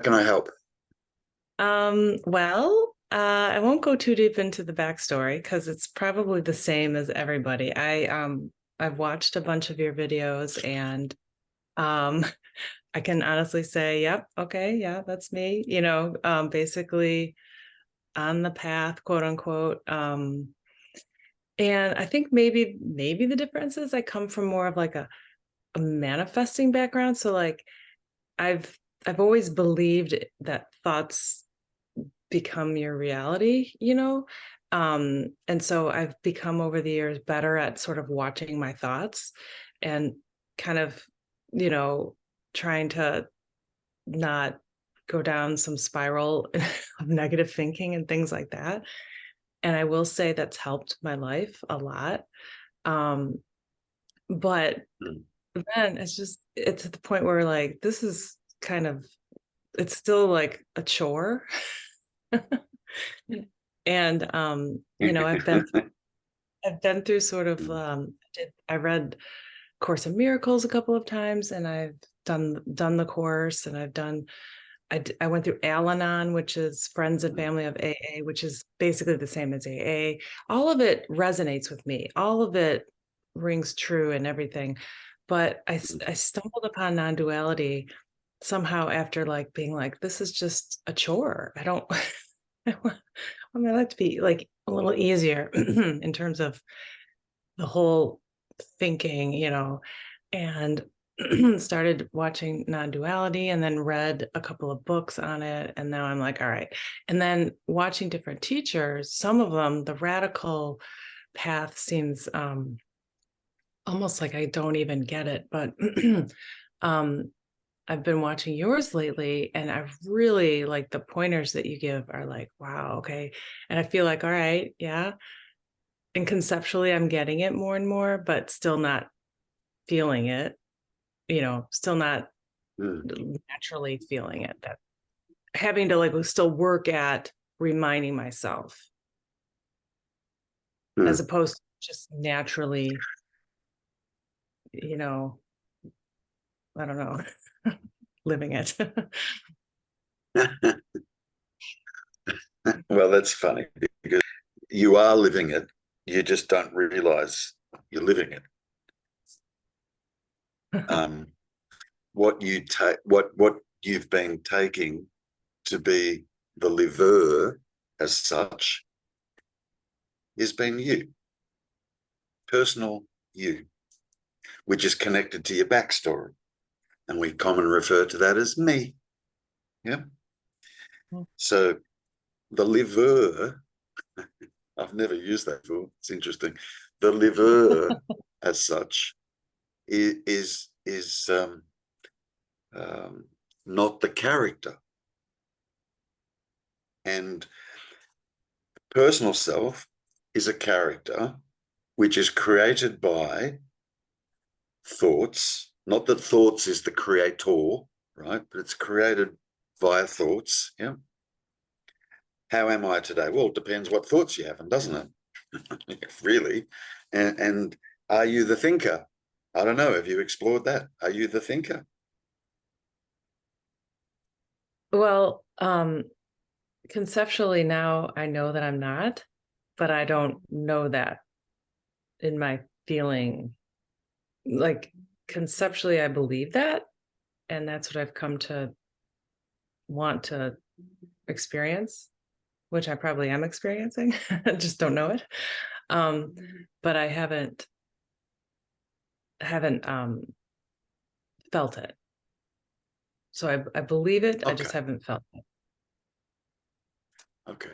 can I help? I won't go too deep into the backstory because it's probably the same as everybody. I've watched a bunch of your videos and um I can honestly say, yep, okay, yeah, that's me, basically on the path, quote unquote. And I think maybe the difference is I come from more of like a manifesting background. So like I've I've always believed that thoughts become your reality, and so I've become over the years better at sort of watching my thoughts and kind of, you know, trying to not go down some spiral of negative thinking and things like that. And I will say that's helped my life a lot. um but Mm. then it's at the point where like this is kind of, it's still like a chore. And I've been through sort of I read Course in Miracles a couple of times, and I've done the course, and I went through Al-Anon, which is Friends and Family of AA, which is basically the same as AA. All of it resonates with me. All of it rings true and everything. But I stumbled upon non-duality somehow after like being like, this is just a chore. I don't I mean, I'd like to be like a little easier in terms of the whole thinking, and started watching non-duality and then read a couple of books on it. And now I'm like, all right. And then watching different teachers, some of them, the radical path seems almost like I don't even get it. But um, I've been watching yours lately, and I really like the pointers that you give are like, wow, okay. And I feel like, all right, yeah. And conceptually, I'm getting it more and more, but still not feeling it, still not Mm. naturally feeling it. That having to like still work at reminding myself as Mm. opposed to just naturally, you know, I don't know, living it. Well, that's funny because you are living it. You just don't realize you're living it. Um, what you take, what you've been taking to be the liver as such, has been you, personal you, which is connected to your backstory, and we commonly refer to that as me. Yeah. So the liver, I've never used that before. It's interesting. The liver, as such, is um, not the character, and personal self is a character which is created by thoughts. Not that thoughts is the creator, right? But it's created via thoughts. Yeah. How am I today? Well, it depends what thoughts you have, doesn't it? Really. And are you the thinker? I don't know. Have you explored that? Are you the thinker? Well, conceptually now I know that I'm not, but I don't know that in my feeling. Like conceptually, I believe that, and that's what I've come to want to experience, which I probably am experiencing. I just don't know it. Um, but I haven't felt it. So I believe it. I Okay. just haven't felt it. Okay.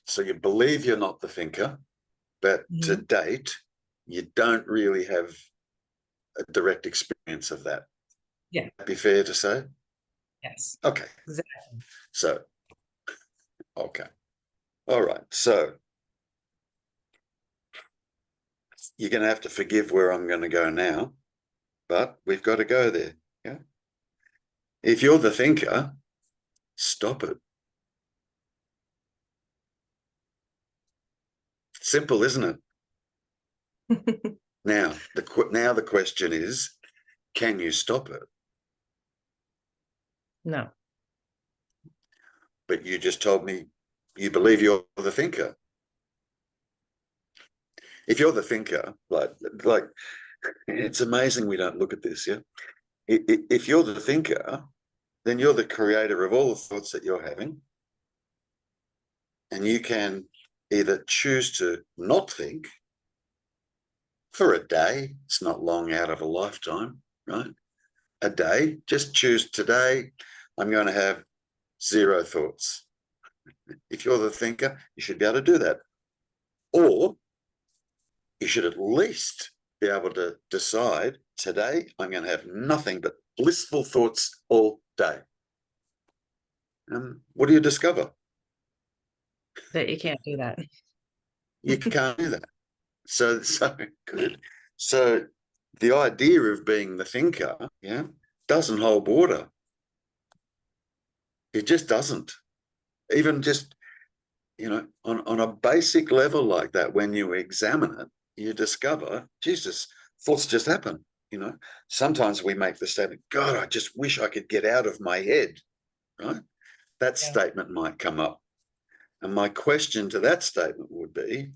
So you believe you're not the thinker, but to Mhm. date, you don't really have a direct experience of that. Yeah. Would that be fair to say? Yes. Okay. Exactly. So, okay. All right. So you're going to have to forgive where I'm going to go now, but we've got to go there. Yeah. If you're the thinker, stop it. Simple, isn't it? Now the question is, can you stop it? No. but you just told me you believe you're the thinker. If you're the thinker, like it's amazing we don't look at this, yeah? If you're the thinker, then you're the creator of all the thoughts that you're having. And you can either choose to not think for a day. It's not long out of a lifetime, right? A day, just choose today, I'm going to have 0 thoughts. If you're the thinker, you should be able to do that. Or you should at least be able to decide today, I'm going to have nothing but blissful thoughts all day. What do you discover? That you can't do that. You can't do that. So good. So the idea of being the thinker, yeah, doesn't hold water. It just doesn't. Even just, on a basic level like that, when you examine it, you discover, Jesus, thoughts just happen. Sometimes we make the statement, God, I just wish I could get out of my head, right? That statement might come up. And my question to that statement would be,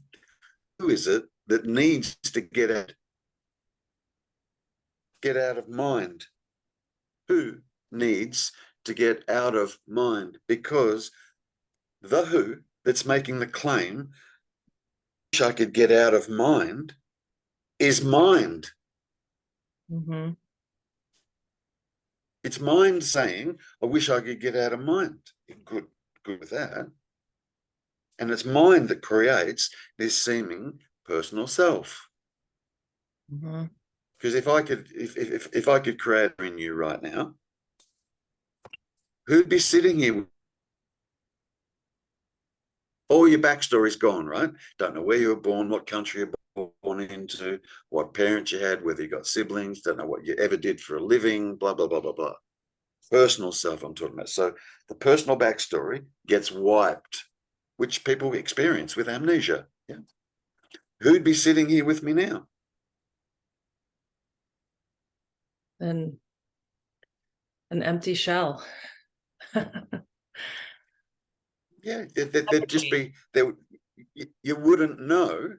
who is it that needs to get out of mind? Who needs to get out of mind? Because the who that's making the claim, I wish I could get out of mind, is mind. Mm-hmm. It's mind saying, I wish I could get out of mind. Good with that. And it's mind that creates this seeming personal self. Mm-hmm. Because if I could create in you right now, who'd be sitting here? All your backstory's gone, right? Don't know where you were born, what country you were born into, what parents you had, whether you got siblings, don't know what you ever did for a living, blah, blah, blah, blah, blah. Personal self I'm talking about. So the personal backstory gets wiped, which people experience with amnesia. Yeah. Who'd be sitting here with me now? And an empty shell. Yeah, there'd just be, you wouldn't know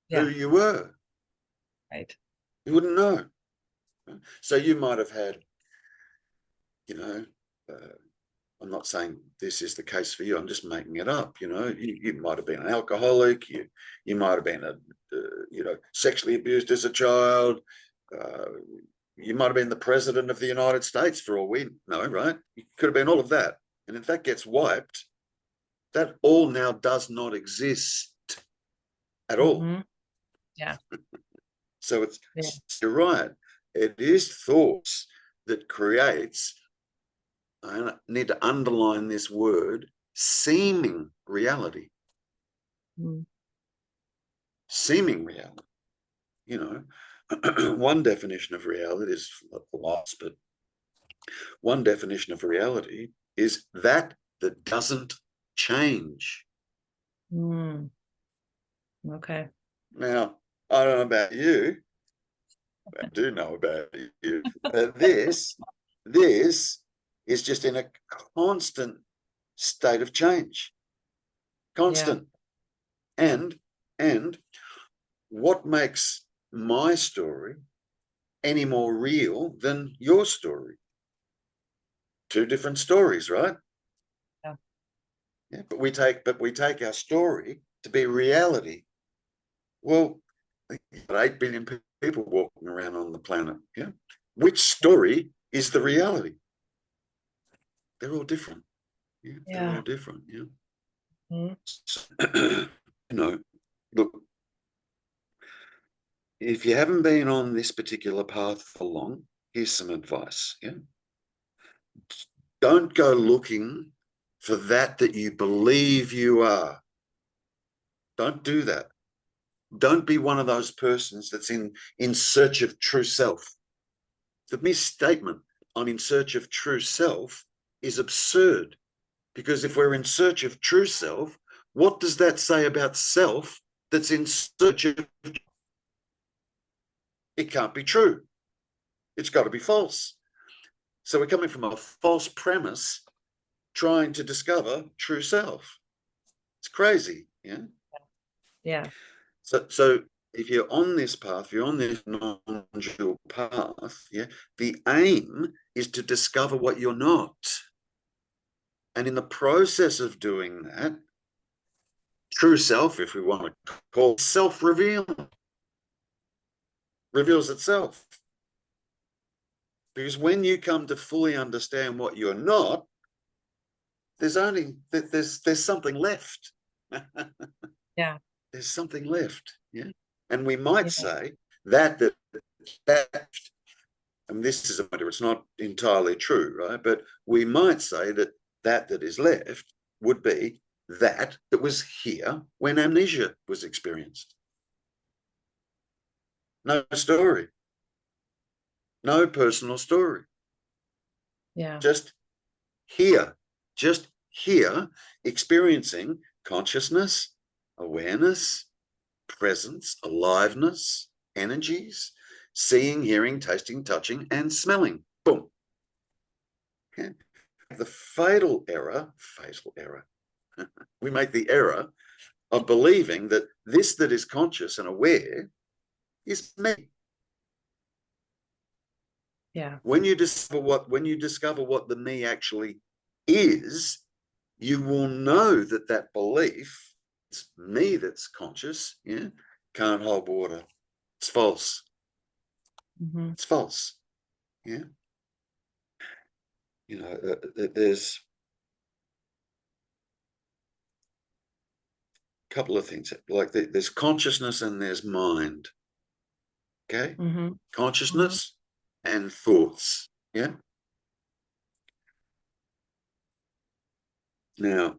who Yeah, you were. right. You wouldn't know. So you might have had, you know, I'm not saying this is the case for you. I'm just making it up. You might have been an alcoholic. You might have been sexually abused as a child. Uh, you might have been the president of the United States for all we know, right? You could have been all of that. And if that gets wiped, that all now does not exist at all. Mm-hmm. Yeah. So you're right. It is thoughts that creates, I need to underline this word, seeming reality. Mm-hmm. Seeming reality. One definition of reality is lost, but one definition of reality is that doesn't change. Mm. Okay. Now, I don't know about you, but I do know about you, but this is just in a constant state of change. Constant. And what makes my story any more real than your story? Two different stories, right? Yeah. Yeah, but we take our story to be reality. Well, 8 billion people walking around on the planet. Yeah. Which story is the reality? They're all different. Yeah. They're all different. Yeah. Mm-hmm. So, look, if you haven't been on this particular path for long, here's some advice. Yeah. Don't go looking for that you believe you are. Don't do that. Don't be one of those persons that's in search of true self. The misstatement, I'm in search of true self, is absurd, because if we're in search of true self, what does that say about self that's in search of? It can't be true. It's got to be false. So we're coming from a false premise trying to discover true self. It's crazy. Yeah. Yeah. So if you're on this path, you're on this non-dual path, yeah, the aim is to discover what you're not. And in the process of doing that, true self, if we want to call it, self-revealing, reveals itself. Because when you come to fully understand what you're not, there's something left. Yeah. There's something left. Yeah. And we might Yeah. say that and this is a matter, it's not entirely true, right? But we might say that is left would be that was here when amnesia was experienced. No story, no personal story. Yeah. Just here, experiencing consciousness, awareness, presence, aliveness, energies, seeing, hearing, tasting, touching, and smelling. Boom. Okay. The fatal error, we make the error of believing that this that is conscious and aware is me. Yeah. When you discover what the me actually is, you will know that belief, it's me that's conscious, yeah, can't hold water. It's false. Mm-hmm. It's false. Yeah. There's a couple of things, like there's consciousness and there's mind. Okay. Mm-hmm. Consciousness and thoughts. Yeah. Now,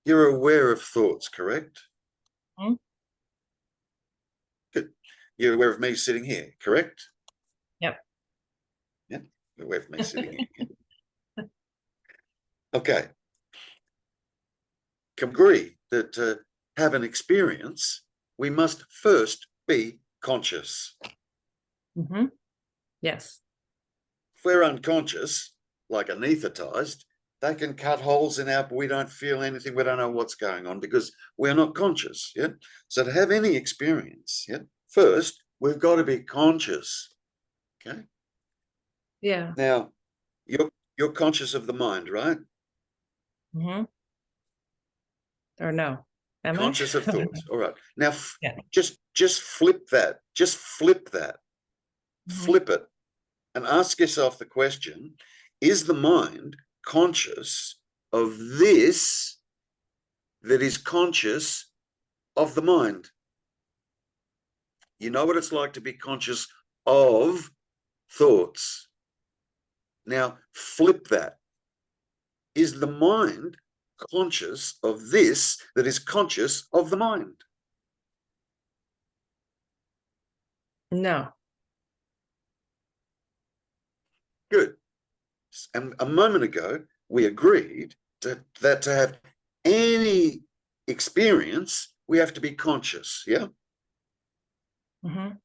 you're aware of thoughts, correct? Mm-hmm. Good. You're aware of me sitting here, correct? Yep. Yeah. You're aware of me sitting here. Yeah. Okay. Can agree that to have an experience, we must first be conscious. Mm-hmm. Yes. If we're unconscious, like anesthetized, they can cut holes in our, we don't feel anything, we don't know what's going on because we're not conscious. Yeah. So to have any experience, yeah, first we've got to be conscious. Okay. Yeah. Now, you're conscious of the mind, right? Mm-hmm. Or no? Am I? Conscious of thoughts. All right. Now, Yeah. just flip that. Just flip that. Mm-hmm. Flip it and ask yourself the question, is the mind conscious of this that is conscious of the mind? You know what it's like to be conscious of thoughts. Now, flip that. Is the mind conscious of this that is conscious of the mind? No. Good. And a moment ago, we agreed that to have any experience, we have to be conscious. Yeah. Mm-hmm.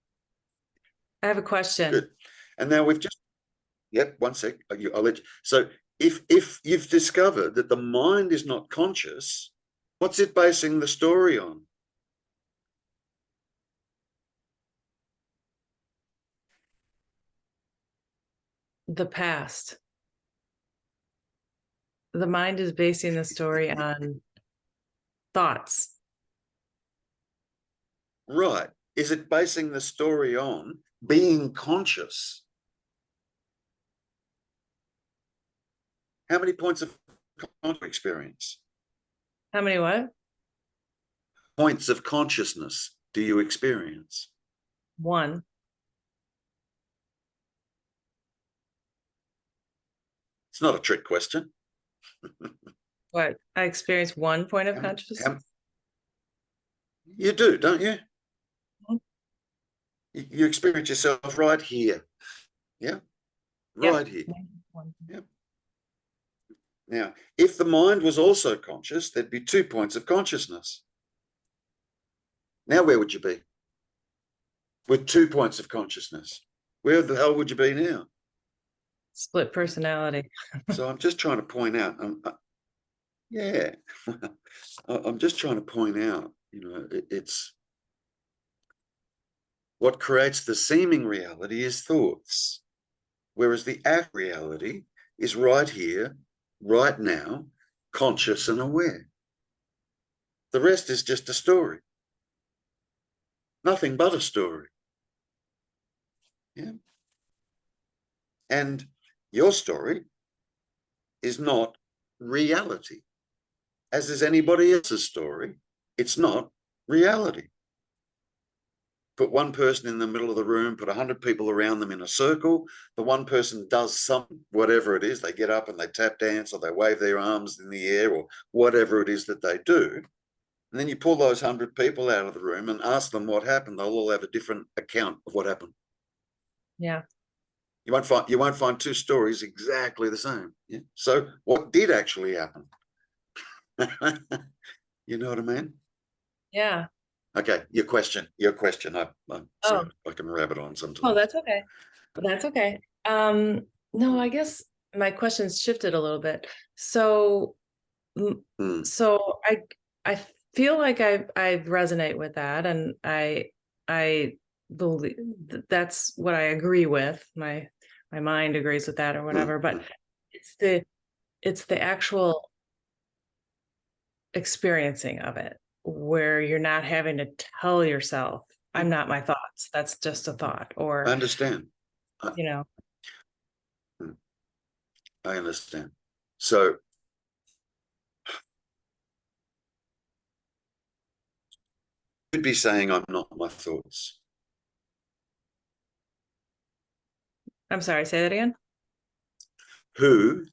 I have a question. Good. And now we've just, yep, one sec. I'll let you. So if you've discovered that the mind is not conscious, what's it basing the story on? The past. The mind is basing the story on thoughts. Right. Is it basing the story on being conscious? How many points of experience? How many what? Points of consciousness do you experience? One. It's not a trick question. What? I experienced one point of How consciousness. you do, don't you? Mhm. You experience yourself right here. Yeah. Right here. One. Yeah. Now, if the mind was also conscious, there'd be 2 points of consciousness. Now, where would you be? with 2 points of consciousness. Where the hell would you be now? Split personality. So I'm just trying to point out, yeah, I'm just trying to point out, it's what creates the seeming reality is thoughts, whereas the act reality is right here, right now, conscious and aware. The rest is just a story. Nothing but a story. Yeah. And your story is not reality, as is anybody else's story. It's not reality. Put one person in the middle of the room, put 100 people around them in a circle. The one person does something, whatever it is, they get up and they tap dance or they wave their arms in the air or whatever it is that they do. And then you pull those 100 people out of the room and ask them what happened. They'll all have a different account of what happened. Yeah. You won't find two stories exactly the same. Yeah? So what did actually happen? You know what I mean? Yeah. Okay, your question. Oh. I can rabbit on sometimes. Oh, that's okay. That's okay. No, I guess my question's shifted a little bit. So, so I feel like I resonate with that, and I believe that's what I agree with. My mind agrees with that or whatever, but it's the actual experiencing of it where you're not having to tell yourself, I'm not my thoughts. That's just a thought, or I understand. you know. I understand. So you'd be saying I'm not my thoughts. I'm sorry, say that again. Who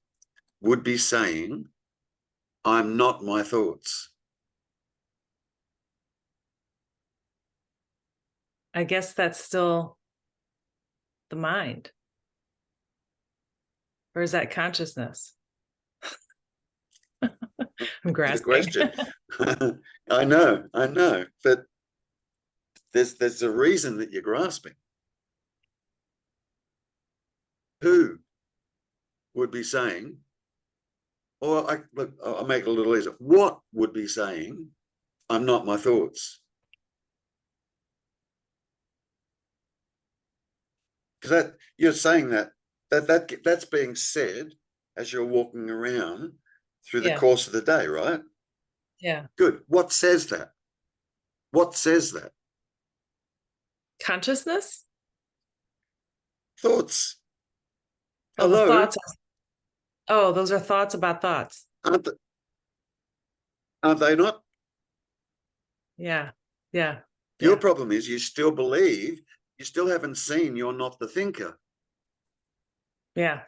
would be saying I'm not my thoughts? I guess that's still the mind. Or is that consciousness? I'm The grasping. question. I know, but there's a reason that you're grasping. Who would be saying, or I'll make it a little easier. What would be saying, I'm not my thoughts? Because that you're saying that's being said as you're walking around through the Yeah. course of the day, right? Yeah. Good. What says that? What says that? Consciousness? Thoughts. Oh, the Hello? thoughts. Oh, those are thoughts about thoughts. Aren't they not? Yeah. Yeah. Your Yeah. problem is you still believe, you still haven't seen you're not the thinker. Yeah.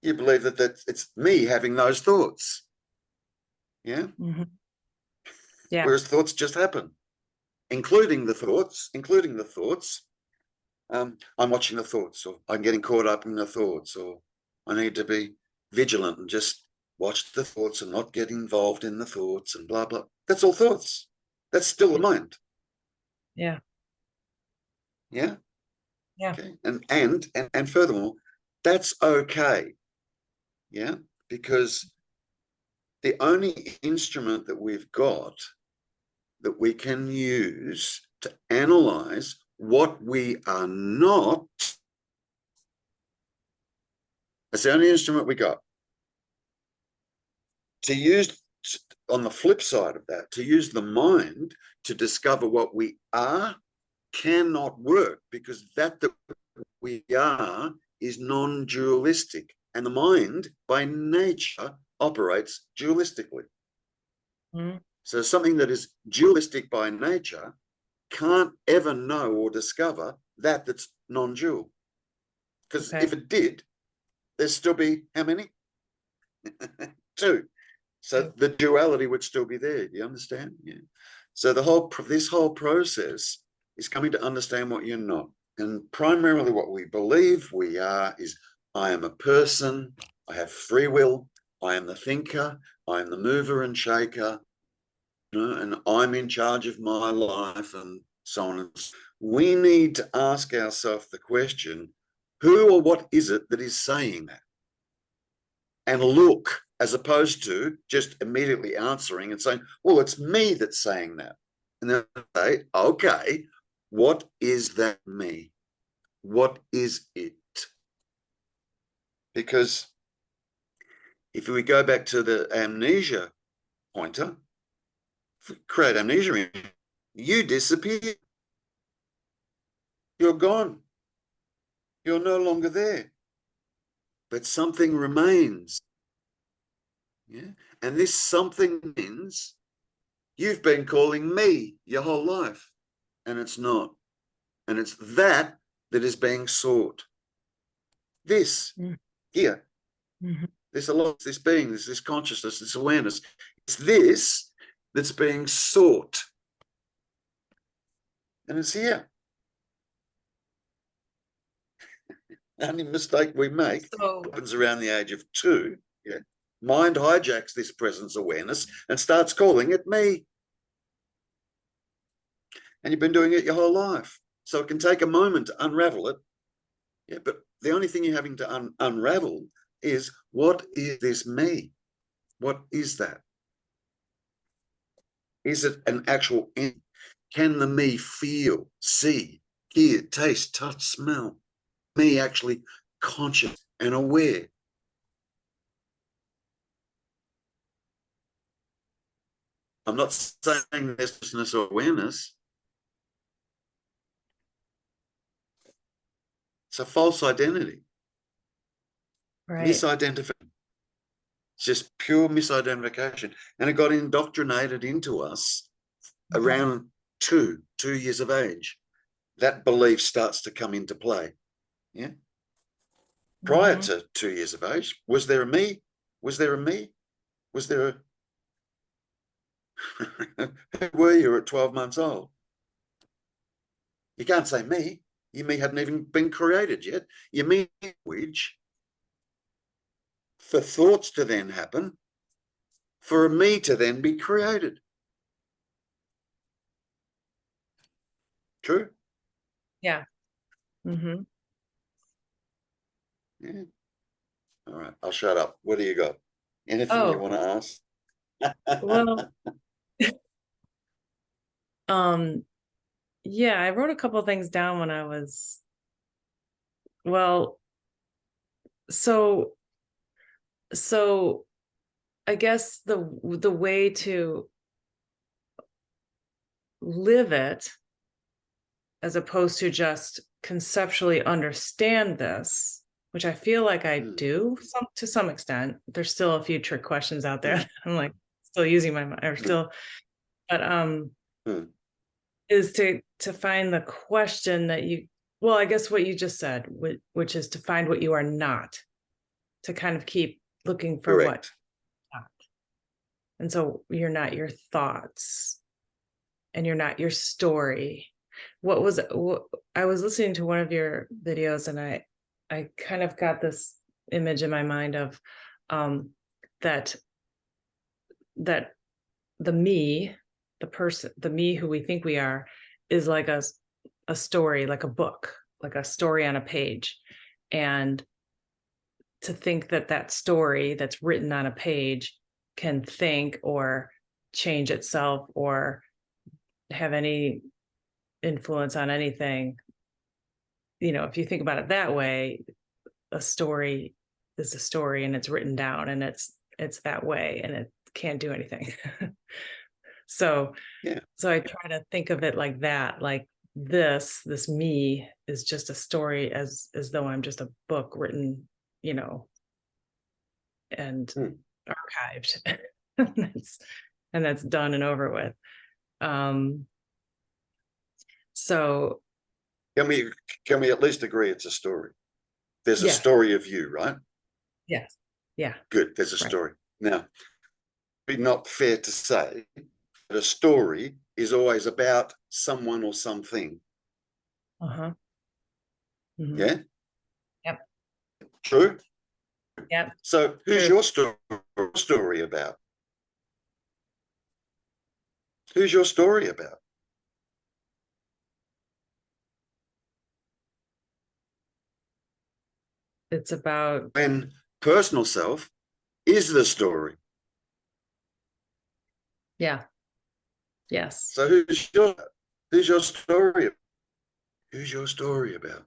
You believe that it's me having those thoughts. Yeah. Mm-hmm. Yeah. Whereas thoughts just happen, including the thoughts. I'm watching the thoughts, or I'm getting caught up in the thoughts, or I need to be vigilant and just watch the thoughts and not get involved in the thoughts and blah, blah. That's all thoughts. That's still the mind. Yeah. Yeah. Yeah. Okay. And furthermore, that's okay. Yeah. Because the only instrument that we've got that we can use to analyze what we are not, that's the only instrument we got. To use, on the flip side of that, to use the mind to discover what we are cannot work, because that we are is non-dualistic, and the mind by nature operates dualistically. Mm-hmm. So something that is dualistic by nature can't ever know or discover that's non-dual. Because if it did, there'd still be how many? Two. So the duality would still be there. Do you understand? Yeah. So this whole process is coming to understand what you're not. And primarily what we believe we are is, I am a person, I have free will, I am the thinker, I am the mover and shaker, and I'm in charge of my life, and so on. We need to ask ourselves the question, who or what is it that is saying that? And look, as opposed to just immediately answering and saying, well, it's me that's saying that. And then say, okay, what is that me? What is it? Because if we go back to the amnesia pointer, if we create amnesia, you disappear. You're gone. You're no longer there. But something remains. Yeah. And this something means you've been calling me your whole life, and it's not. And it's that that is being sought. This here, this alive, this being, this consciousness, this awareness, it's this that's being sought. And it's here. The only mistake we make happens around the age of 2. Yeah. Mind hijacks this presence awareness and starts calling it me. And you've been doing it your whole life. So it can take a moment to unravel it. Yeah, but the only thing you're having to unravel is, what is this me? What is that? Is it an actual end? Can the me feel, see, hear, taste, touch, smell? Me actually conscious and aware? I'm not saying consciousness or awareness. It's a false identity. Right. Misidentification. It's just pure misidentification. And it got indoctrinated into us around 2 years of age. That belief starts to come into play. Yeah. Prior to 2 years of age, was there a me? Was there a me? Was there a who were you at 12 months old? You can't say me. Your me hadn't even been created yet. Your me language for thoughts to then happen, for a me to then be created. True? Yeah. Yeah. All right, I'll shut up. What do you got? Anything you want to ask? Well, yeah, I wrote a couple of things down when I was, well, so I guess the way to live it, as opposed to just conceptually understand this, which I feel like I do to some extent. There's still a few trick questions out there. I'm like still using my mind, or still, but is to find the question that you, well, I guess what you just said, which is to find what you are not, to kind of keep looking for what. And so you're not your thoughts, and you're not your story. I was listening to one of your videos, and I kind of got this image in my mind of that the me, the person, the me who we think we are, is like a story, like a book, like a story on a page. And to think that story that's written on a page can think or change itself or have any influence on anything, if you think about it that way, a story is a story, and it's written down, and it's that way, and it can't do anything. So I try to think of it like that, like this me is just a story, as though I'm just a book written, and archived. and that's done and over with. So can we at least agree it's a story? There's a story of you, right? Yes. Yeah. Good. There's a story. Now, it'd be not fair to say that a story is always about someone or something. Yeah. Yep. True. Yep. So who's your story about? Who's your story about? It's about, When personal self is the story. yeah, yes. So who's your story? Who's your story about?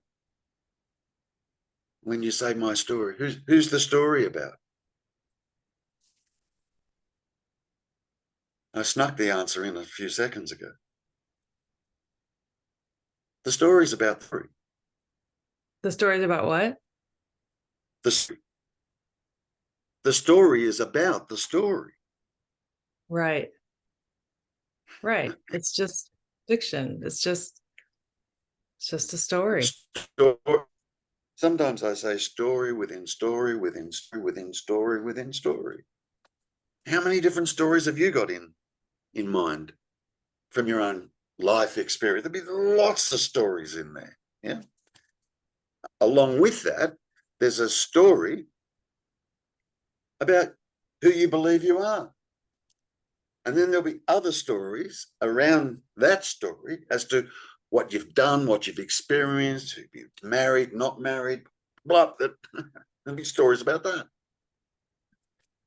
When you say my story, who's the story about? I snuck the answer in a few seconds ago. The story's about three. The story's about what? The story is about the story. Right. Right. It's just fiction. It's just a story. Story. Sometimes I say story within story within story within story within story. How many different stories have you got in mind from your own life experience? There'll be lots of stories in there. Yeah. Along with that, there's a story about who you believe you are. And then there'll be other stories around that story as to what you've done, what you've experienced, who you've married, not married, blah. There'll be stories about that.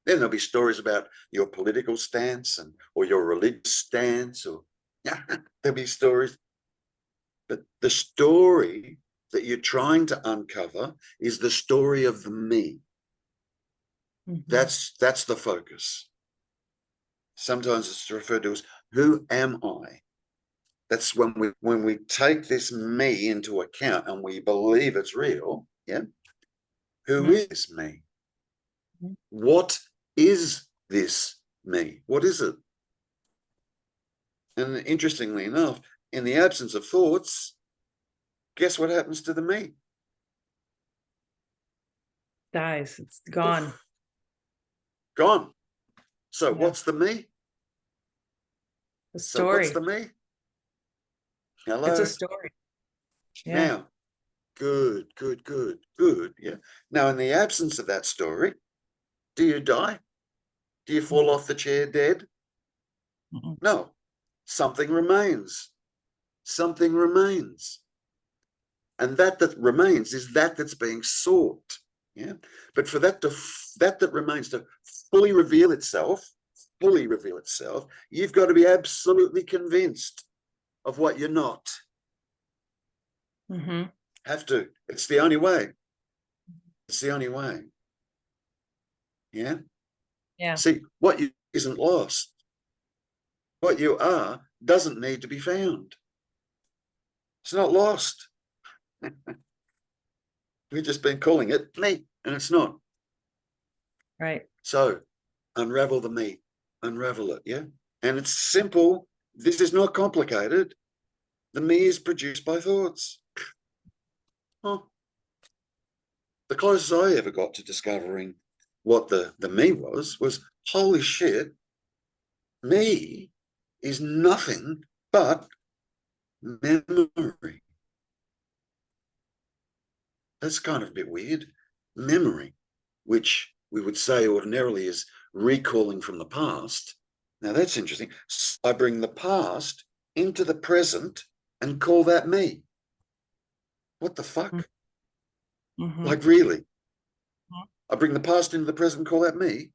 Then there'll be stories about your political stance or your religious stance, or there'll be stories. But the story that you're trying to uncover is the story of the me. Mhm. That's the focus. Sometimes it's referred to as who am I? That's when we take this me into account and we believe it's real. Yeah. Who Mhm. is me? Mhm. What is this me? What is it? And interestingly enough, in the absence of thoughts, guess what happens to the me? Dies. It's gone. Oof, gone. So Yeah. what's the me? The So what's story. the me? It's a Hello. story. Yeah. Now, good, good, good, good. Yeah. Now, in the absence of that story, do you die? Do you fall off the chair dead? Mhm. No. Something remains. Something remains. And that remains is that's being sought. Yeah. But for that remains to fully reveal itself, you've got to be absolutely convinced of what you're not. Mhm. Have to. It's the only way. It's the only way. Yeah. Yeah. See, what you isn't lost. What you are doesn't need to be found. It's not lost. We've just been calling it me, and it's not. Right. So unravel the me, unravel it. Yeah. And it's simple. This is not complicated. The me is produced by thoughts. Oh, the closest I ever got to discovering what the me was holy shit, me is nothing but memory. That's kind of a bit weird. Memory, which we would say ordinarily is recalling from the past. Now that's interesting. I bring the past into the present and call that me. What the fuck? Mhm. Like, really? I bring the past into the present and call that me?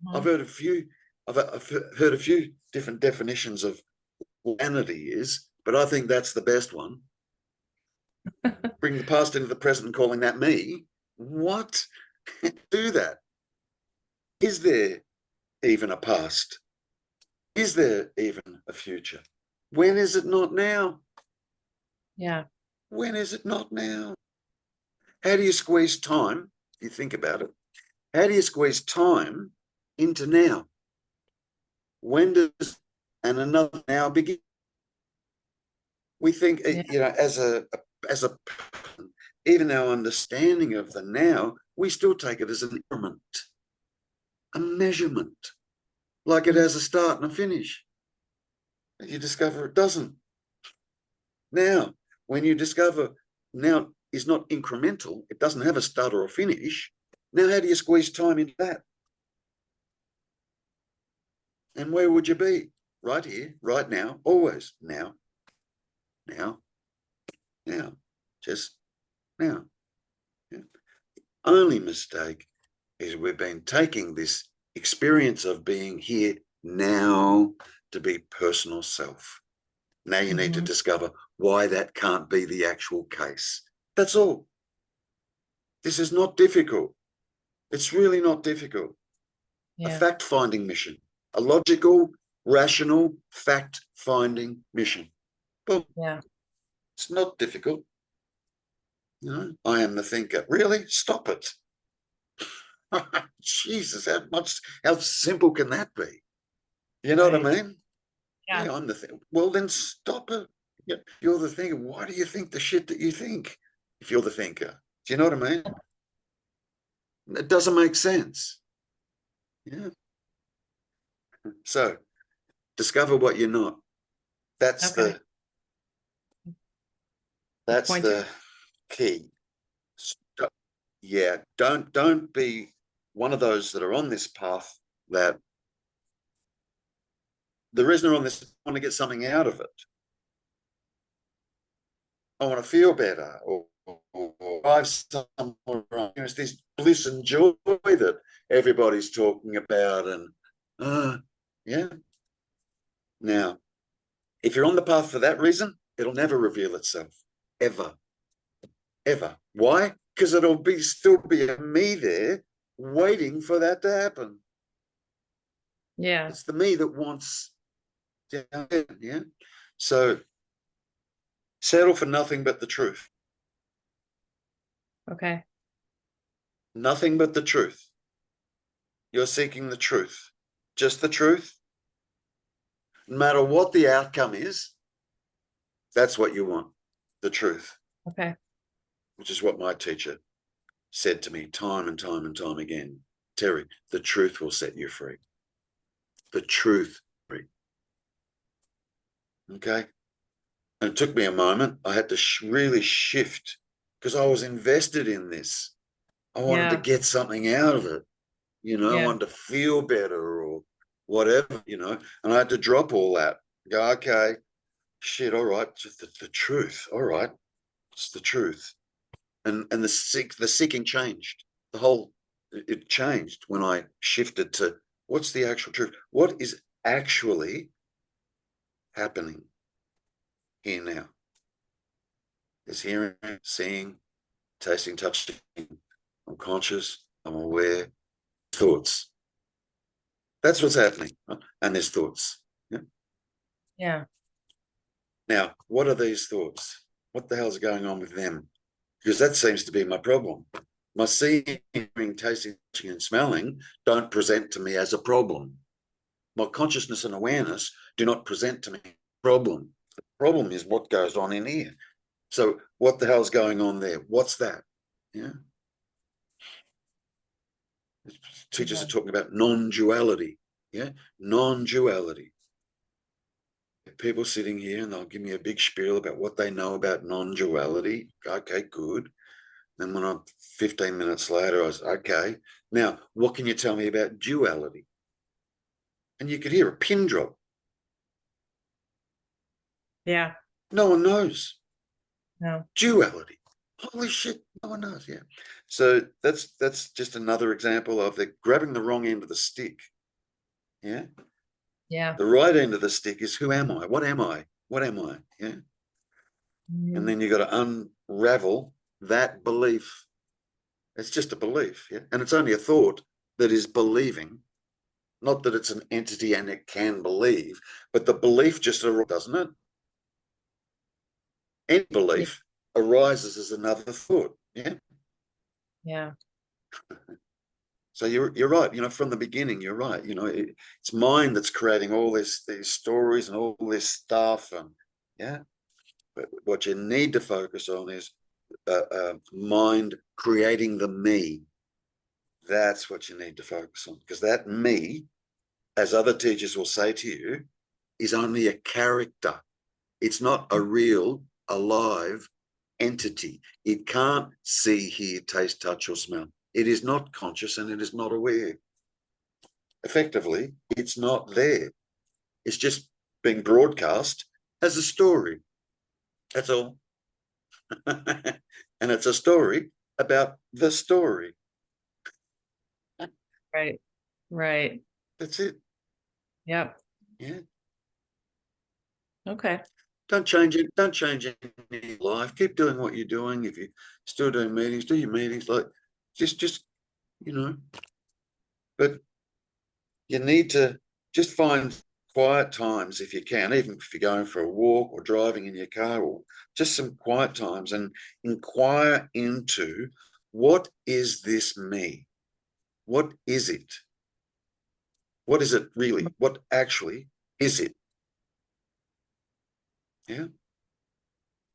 I've Mhm. heard a few, I've heard a few different definitions of what vanity is, but I think that's the best one. Bring the past into the present and calling that me. What? Do that. Is there even a past? Is there even a future? When is it not now? Yeah. When is it not now? How do you squeeze time? If you think about it, how do you squeeze time into now? When does and another now begin? We think, Yeah. as a even our understanding of the now, we still take it as an increment, a measurement, like it Mhm. has a start and a finish. You discover it doesn't. Now, when you discover now is not incremental, it doesn't have a start or a finish. Now, how do you squeeze time into that? And where would you be? Right here, right now, always now, now, now, just now. Yeah. only mistake is we've been taking this experience of being here now to be personal self. Now you need to discover why that can't be the actual case. That's all. This is not difficult. It's really not difficult. A fact-finding mission, a logical, rational, fact-finding mission. Well, it's not difficult. You know, I am the thinker. Really? Stop it. Jesus, how simple can that be? You know what I mean? Yeah, I'm the thing. Well, then stop it. You're the thinker. Why do you think the shit that you think if you're the thinker? Do you know what I mean? It doesn't make sense. Yeah. So discover what you're not. That's the key. Yeah, don't be one of those that are on this path that the reason they're on this, I want to get something out of it. I want to feel better, or drive somewhere. It's this bliss and joy that everybody's talking about, and yeah. Now, if you're on the path for that reason, it'll never reveal itself, ever, ever. Why? Because it'll still be a me there waiting for that to happen. Yeah. It's the me that wants, yeah. So settle for nothing but the truth. Okay. Nothing but the truth. You're seeking the truth. Just the truth. No matter what the outcome is, that's what you want. The truth. Okay. Which is what my teacher said to me time and time and time again. Terry, the truth will set you free. The truth. Okay. And it took me a moment. I had to really shift because I was invested in this. I wanted to get something out of it. You know, I wanted to feel better or whatever, you know, and I had to drop all that. Go, okay, shit, all right, the truth. All right, it's the truth. And the seeking changed. It changed when I shifted to what's the actual truth? What is actually happening here now? There's hearing, seeing, tasting, touching. I'm conscious, I'm aware, thoughts. That's what's happening. And there's thoughts. Yeah. Now, what are these thoughts? What the hell's going on with them? Because that seems to be my problem. My seeing, tasting, touching, and smelling don't present to me as a problem. My consciousness and awareness do not present to me a problem. The problem is what goes on in here. So what the hell's going on there? What's that? Yeah. Teachers are talking about non-duality. Yeah. Non-duality. People sitting here and they'll give me a big spiel about what they know about non-duality. Okay, good. Then when I'm 15 minutes later, I was, okay, now what can you tell me about duality? And you could hear a pin drop. Yeah. No one knows. No. Duality. Holy shit, no one knows. Yeah. So that's just another example of they're grabbing the wrong end of the stick. Yeah. Yeah. The right end of the stick is who am I? What am I? What am I? Yeah. And then you got to unravel that belief. It's just a belief, yeah. And it's only a thought that is believing, not that it's an entity and it can believe, but the belief just arises, doesn't it? Any belief arises as another thought, yeah. Yeah. So you're right. You know, from the beginning, you're right. You know, it's mind that's creating all these stories and all this stuff, and yeah. But what you need to focus on is mind creating the me. That's what you need to focus on, because that me, as other teachers will say to you, is only a character. It's not a real, alive entity. It can't see, hear, taste, touch, or smell. It is not conscious and it is not aware. Effectively, it's not there. It's just being broadcast as a story. That's all. And it's a story about the story. Right. Right. That's it. Yep. Yeah. Okay. Don't change it. Don't change any of your life. Keep doing what you're doing. If you're still doing meetings, do your meetings. Like just, you know, but you need to just find quiet times if you can, even if you're going for a walk or driving in your car, or just some quiet times, and inquire into, what is this me? What is it? What is it really? What actually is it? Yeah.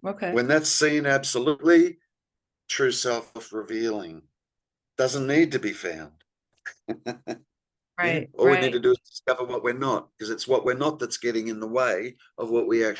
Okay. When that's seen absolutely, true self revealing doesn't need to be found. Yeah. Right. All we need Right. to do is discover what we're not, because it's what we're not that's getting in the way of what we actually